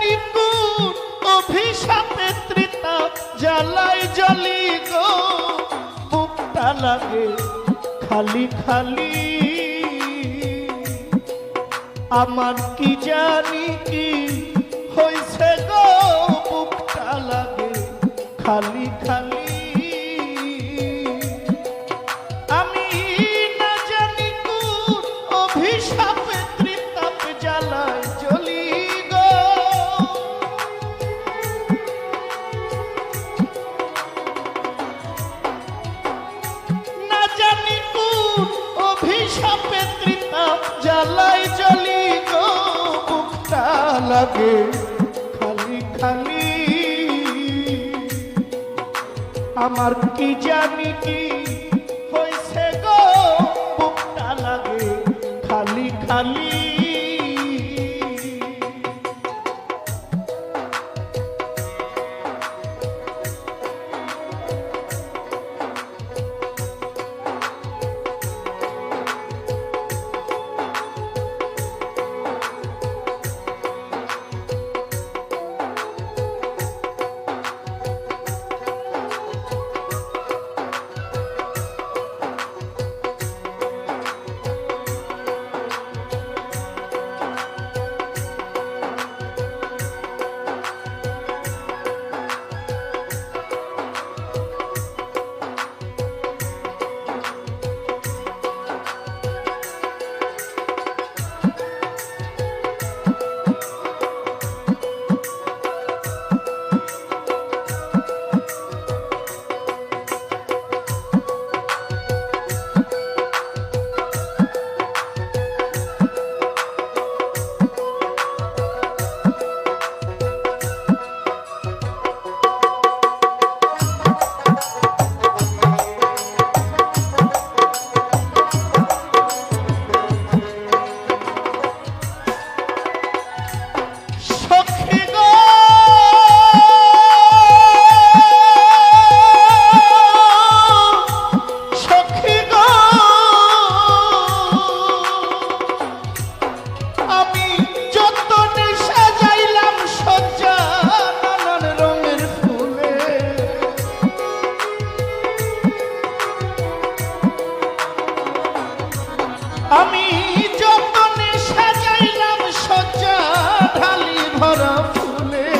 জানি কোন অভিশাপে ত্রিতাপ জ্বালাই জ্বলি গো, বুকটা লাগে খালি খালি। আমার কি জানি কি হইছে গো, বুকটা লাগে খালি খালি। আমি না জানি কোন অভিশাপে ত্রিতাপ জ্বালায় জ্বলি গো। না জানি কোন অভিশাপে ত্রিতাপ জ্বালায় জ্বলি গো, বুকটা লাগে খালি খালি। আমার কি জানি কি হইছে গো, বুকটা লাগে খালি খালি। আমি যতনে সাজাইলাম সজ্জা ঢালি ভরা ফুলে,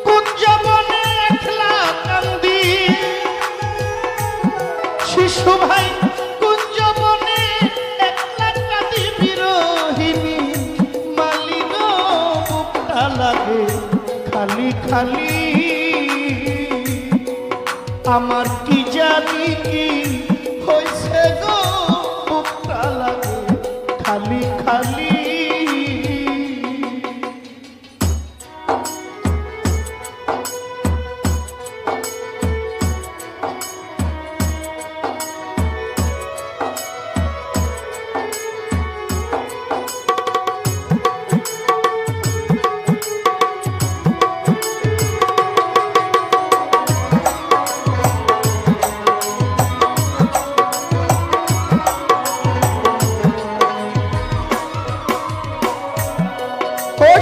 কুঞ্জবনে একলা কান্দি শিশু ভাই, কুঞ্জবনে একলা কাঁদি বিরহিনী মালিক, বুকটা লাগে খালি খালি। আমার কি জানি কি হইছে গো, বুকটা লাগে খালি খালি।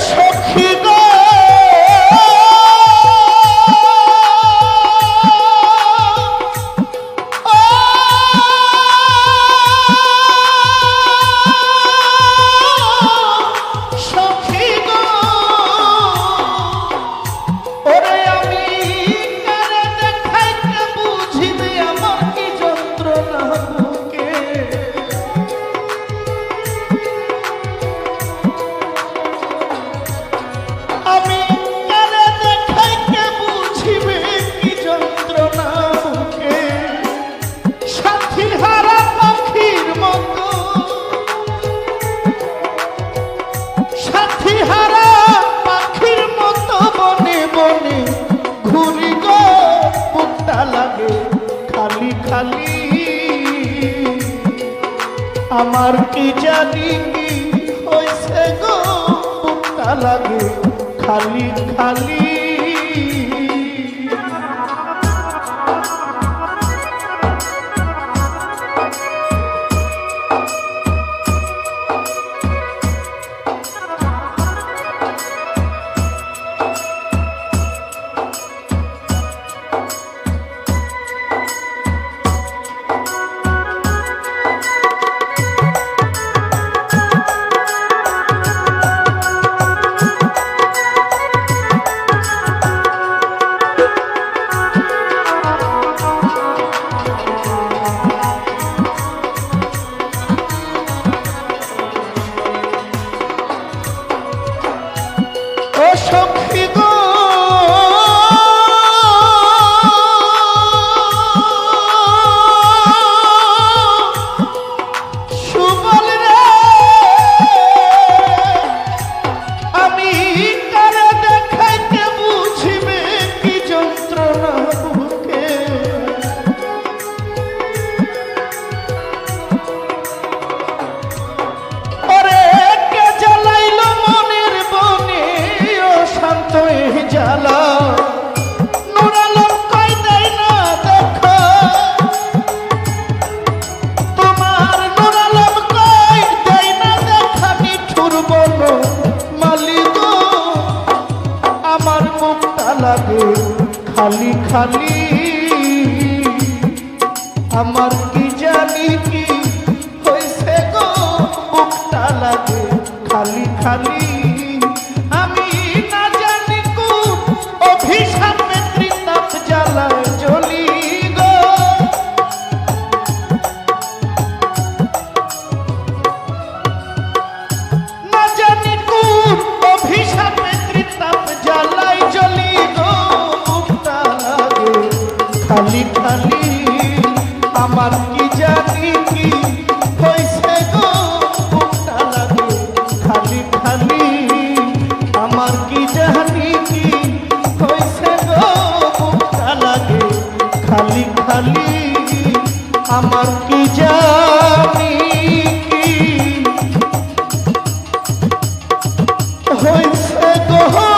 সখী গো সখী গো, ওরে আমি কারে দেখাইতে বুঝিবে আমার কি যন্ত্রণা বুকে। আমি কারে দেখাইতে বুঝিবে কি যন্ত্রণা বুকে। সাথী হারা পাখির মতো, সাথী হারা পাখির মতো বনে বনে ঘুরি গো, বুকটা লাগে খালি খালি। আমার কি জানি কি হইছে গো, বুকটা লাগে খালি খালি। খালি খালি আমার কি জানি কি হইছে গো বুকটা লাগে খালি খালি আমি না জানি কোন অভিশাপে ত্রিতাপ জ্বালায় জ্বলি গো না জানি কোন অভিশাপে ত্রিতাপ জ্বালায় জ্বলি গো বুকটা লাগে খালি খালি আমার কি জানি কি হইছে গো বুকটা লাগে খালি খালি আমার কি জানি কি হইছে গো বুকটা লাগে খালি খালি আমার কি জানি কি হইছে গো